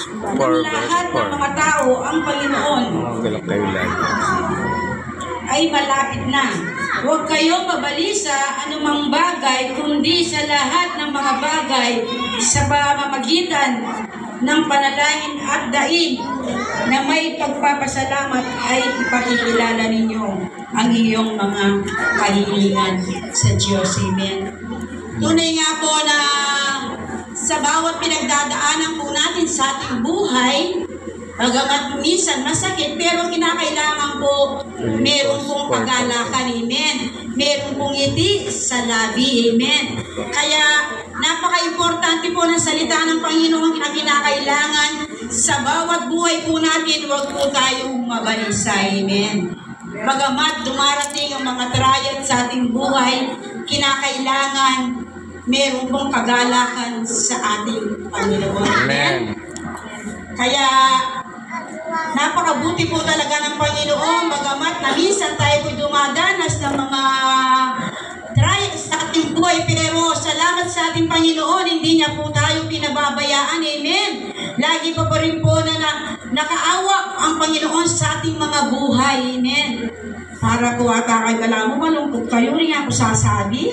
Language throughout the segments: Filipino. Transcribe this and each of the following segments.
ng lahat ng mga tao ang Panginoon ay malapit na. Huwag kayong mabalisa anumang bagay, kundi sa lahat ng mga bagay sa pamamagitan ng panalangin at daing na may pagpapasalamat ay ipakikilala ninyo ang iyong mga kahilingan sa Diyos. Amen. Tunay nga po na sa bawat pinagdadaanan po natin sa ating buhay, bagamat minsan masakit, pero kinakailangan po meron pong pagalakan. Amen. Meron pong ngiti sa labi. Amen. Kaya napaka-importante po ng salita ng Panginoon na kinakailangan sa bawat buhay po natin, huwag po tayong mabalisa. Amen. Bagamat dumarating ang mga trial sa ating buhay, kinakailangan meron pong kagalakan sa ating Panginoon. Amen. Kaya napakabuti po talaga ng Panginoon, bagamat na minsan tayo po dumadanas ng mga trials sa ating buhay, pero salamat sa ating Panginoon, hindi niya po tayo pinababayaan. Amen. Lagi pa rin po na nakaawa ang Panginoon sa ating mga buhay. Amen. Para po ata kay mo, malungkot kayo rin ako sasabi.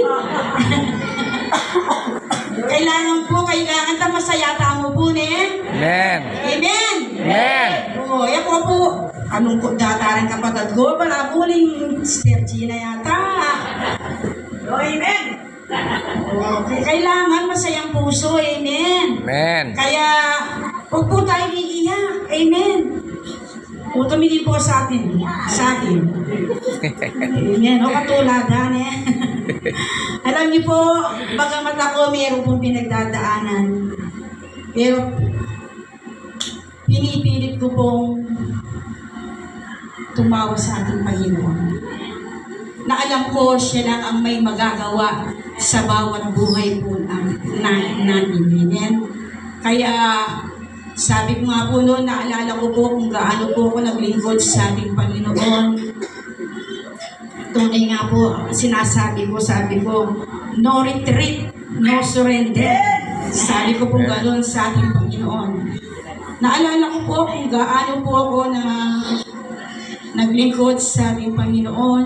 Kailangan ta masaya tamo po ne. Amen. Amen. Amen. Oh, yan po. Anong ko dataran kapatid ko, para po ning Sister Gina yata. Oh, amen. Oh, kailangan masayang puso. Amen. Amen. Kaya huwag po tayo iiyak. Amen. O tumingin po sa atin. Sa atin. Amen. O katuladan eh. Alam niyo po, bagamat ako mayroon pong pinagdadaanan, pero pinipilit ko pong tumawa sa ating Panginoon. Na alam ko siya lang ang may magagawa sa bawat buhay po natin. Amen. Kaya sabi ko nga po noon, naalala ko po kung gaano po ako naglingkod sa ating Panginoon. Tunay nga po, sinasabi ko, sabi ko, no retreat, no surrender. Sabi ko po gano'n sa ating Panginoon. Naalala ko po kung gaano po ako na naglingkod sa ating Panginoon.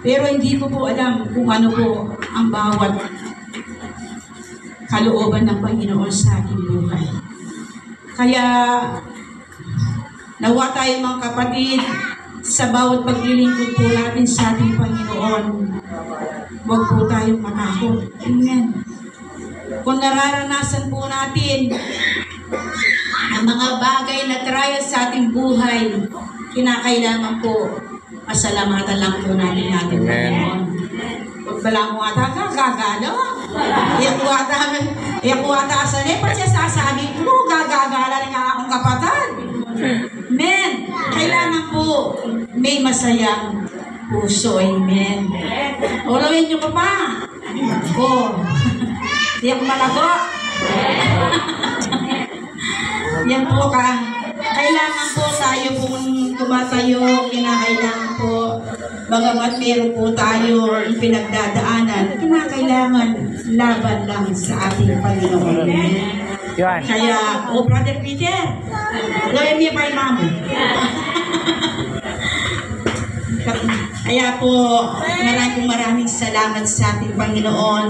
Pero hindi ko po alam kung ano po ang bawat kalooban ng Panginoon sa ating buhay. Kaya, nawa tayo mga kapatid, sa bawat paglilingkod po natin sa ating Panginoon, huwag po tayong matakot. Amen. Kung nararanasan po natin ang mga bagay na trial sa ating buhay, kinakailangan po masalamatan lang po natin ating Panginoon. Huwag pala mo ata gagagalo. Iyak ko ata sa nepat siya sasabi ko, gagagala na nga akong kapatid. Amen. Kailangan po may masayang puso. Amen. Ulawin niyo pa pa. Oh. Iyak malago. Yan po ka. Kailangan po tayo kung tumatayo, kinakailangan po, bagamat meron po tayo pinagdadaanan, kinakailangan laban lang sa ating Panginoon. Yan. Kaya, Brother Peter, gawin niya pa yung mamo. Kaya po, maraming salamat sa ating Panginoon.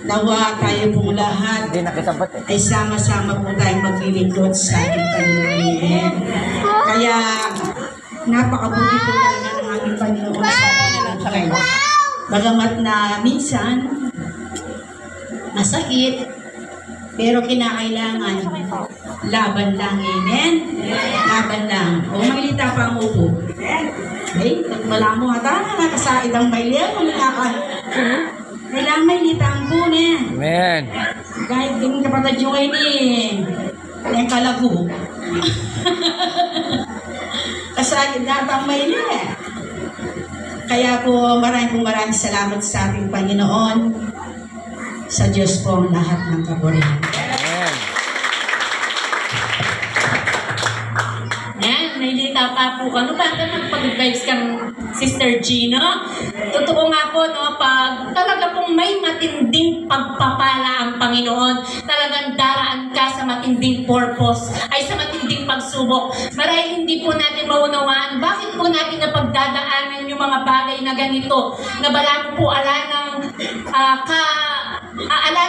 Nawa tayo pong lahat ay sama-sama po tayong maglilingkod sa ating Panginoon. Kaya, napakabuti po talaga ng ating Panginoon sa ating buhay. Bagamat na minsan, masakit, pero kinakailangan, laban lang. Amen? Laban lang. O, maglita pa ang upo. Okay? Wala mo ata na nakasaid ang mailya. Kailangan may litang po niya. Amen. Kahit din kapatid yung kayo ni yung kalago. Kasagid natang may niya. Kaya po maraming salamat sa ating Panginoon. Sa Diyos po ang lahat ng kaburihan. Amen. Yan, may lita pa po. Ano ba ito? Pag-advise kang Sister Gina. Totoo nga po, no, pag talaga pong may matinding pagpapala ang Panginoon, talagang daraan ka sa matinding purpose, ay sa matinding pagsubok. Marahil hindi po natin maunawaan, bakit po natin napagdadaanan yung mga bagay na ganito, na wala po ala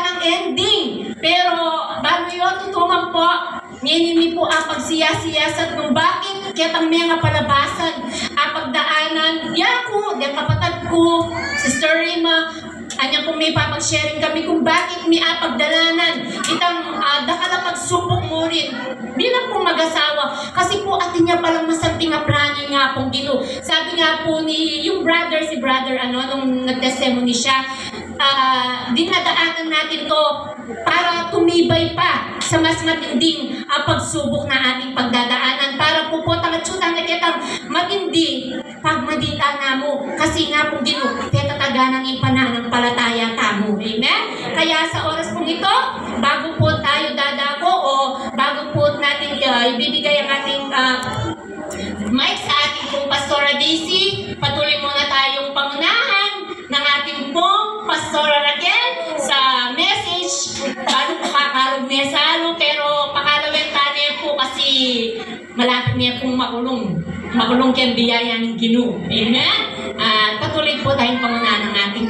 ng ending. Pero bago yun, tutungan po, nginimi po ang pagsiyasiyasat ng bakit kitang mga palabasan ang pagdaanan. Yaku, yung kapatid ko, Sister Rima, anya kung may papag-sharing kami kung bakit may apagdalanan itang dakala pagsubok mo rin bilang pong mag-asawa. Kasi po atin niya palang masanting nga plano nga pong dito. Sabi nga po ni yung si brother, nung nag-testimony siya, dinadaanan natin to para tumibay pa sa mas matinding pagsubok na ating pagdadaanan. Para po po tagatsutan na kitang matindi pagmadita na mo. Kasi nga pong dito, tetataganang ipananampalataya tamo. Amen? Kaya sa oras pong ito, bago po tayo dadako o bago po natin ibibigay ang ating mic sa ating pong Pastora Daisy, patuloy muna tayong pangunahan ng ating pong Pastora Raquel sa message. Paano po kakalog niya sa ano, pero pakalawin tayo po kasi malapit niya pong makulong kaya biyaya ng Ginoo. Amen? Patuloy po tayong pangunahan ng ating